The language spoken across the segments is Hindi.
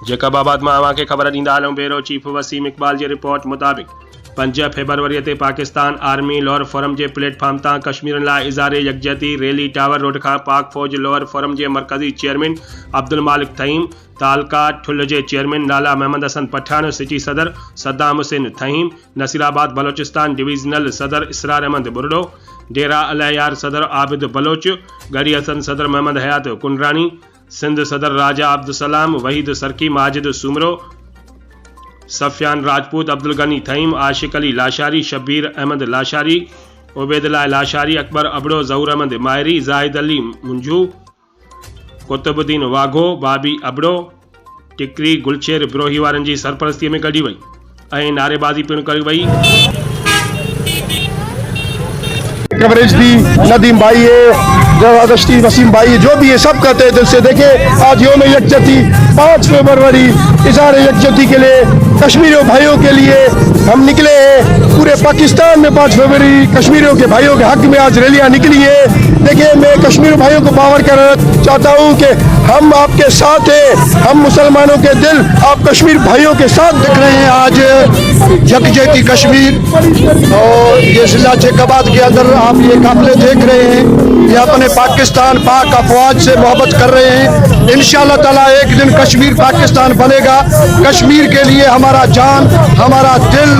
जेकबाबाद में अवां खे ख़बर ॾींदा हलूं। Bureau chief Wasim Iqbal ji report मुताबिक़ 5 फेबरवरी ते पाकिस्तान आर्मी लाहौर फोरम के प्लेटफॉर्म तां कश्मीर लाइ इज़हार यकजहती रैली टावर रोड खां पाक फौज लाहौर फोरम के मरकज़ी चेयरमैन अब्दुल मालिक थहीम, तालका ठुल के चेयरमैन लाला महमद हसन पठान, सिटी सदर सद्दाम हुसैन थहीम, नसीराबाद बलोचिस्तान डिवीजनल सदर इसरार अहमद बुरडो, डेरा अलयार सदर आबिद बलोच, गड़ी हसन सदर महमद हयात कुंडरानी, सिंध सदर राजा अब्दुलसलाम, वहीद सरकी, माजिद सुमरो, सफियान राजपूत, अब्दुल गनी थईम, आशिक अली लाशारी, शब्बीर अहमद लाशारी, उबैदुल्लाह लाशारी, अकबर अबड़ो, जहूर अहमद मायरी, जाहिद अली मुंजू, कुतुबुद्दीन वाघो, बाबी अबड़ो, टिकरी गुलशेर बिरोही वारनि जी सरपरस्ती में कढी वई ऐं नारेबाज़ी पिणु कई वई। कवरेज दी नदीम भाई है, जबरदस्ती वसीम भाई, जो भी है सब कहते हैं दिल से। देखिए आज योम यकजहती 5 फरवरी इज़हार यकजहती के लिए कश्मीरियों भाइयों के लिए हम निकले हैं। पूरे पाकिस्तान में 5 फरवरी कश्मीरियों के भाइयों के हक में आज रैलियां निकली है। देखिए मैं कश्मीर भाइयों को पावर करना चाहता हूँ कि हम आपके साथ हैं, हम मुसलमानों के दिल आप कश्मीर भाइयों के साथ दिख रहे हैं। आज यकजहती कश्मीर और ये जिला जेकबाद के अंदर आप ये काफिले देख रहे हैं, ये अपने पाकिस्तान पाक अफवाज से मोहब्बत कर रहे हैं। इंशाअल्लाह ताला एक दिन कश्मीर पाकिस्तान बनेगा। कश्मीर के लिए हमारा जान, हमारा दिल,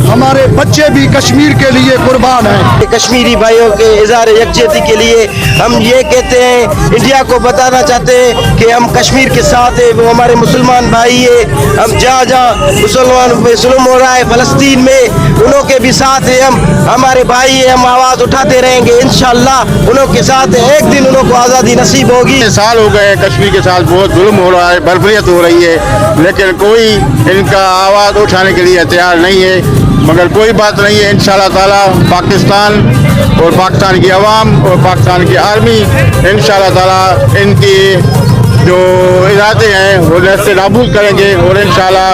हमारे बच्चे भी कश्मीर के लिए कुर्बान हैं। कश्मीरी भाइयों के इज़हार यकजहती के लिए हम ये कहते हैं, इंडिया को बताना चाहते हैं कि हम कश्मीर के साथ हैं, वो हमारे मुसलमान भाई है। हम जहाँ जहाँ मुसलमान पे जुल्म हो रहा है फ़लस्तीन में, उन्हों के भी साथ है, हम हमारे भाई है, हम आवाज़ उठाते रहेंगे। इंशाअल्लाह उन्हों के साथ एक दिन उन्हों को आज़ादी नसीब होगी। साल हो गए कश्मीर के साथ बहुत जुल्म हो रहा है, बर्बरियत हो रही है, लेकिन कोई इनका आवाज़ उठाने के लिए तैयार नहीं है। मगर कोई बात नहीं है, इंशाअल्लाह ताला पाकिस्तान और पाकिस्तान की आवाम और पाकिस्तान की आर्मी इंशाअल्लाह ताला इनकी जो इरादे हैं वो नस्ते नाबूद करेंगे और इंशाअल्लाह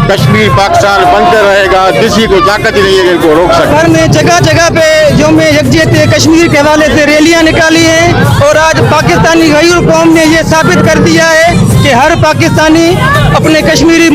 कश्मीर पाकिस्तान बनकर रहेगा। किसी को ताकत ही नहीं है इनको रोक सके। में जगह जगह पे योम यकजहती कश्मीर के हवाले से रैलियां निकाली हैं और आज पाकिस्तानी गैर कौम ने ये साबित कर दिया है कि हर पाकिस्तानी अपने कश्मीरी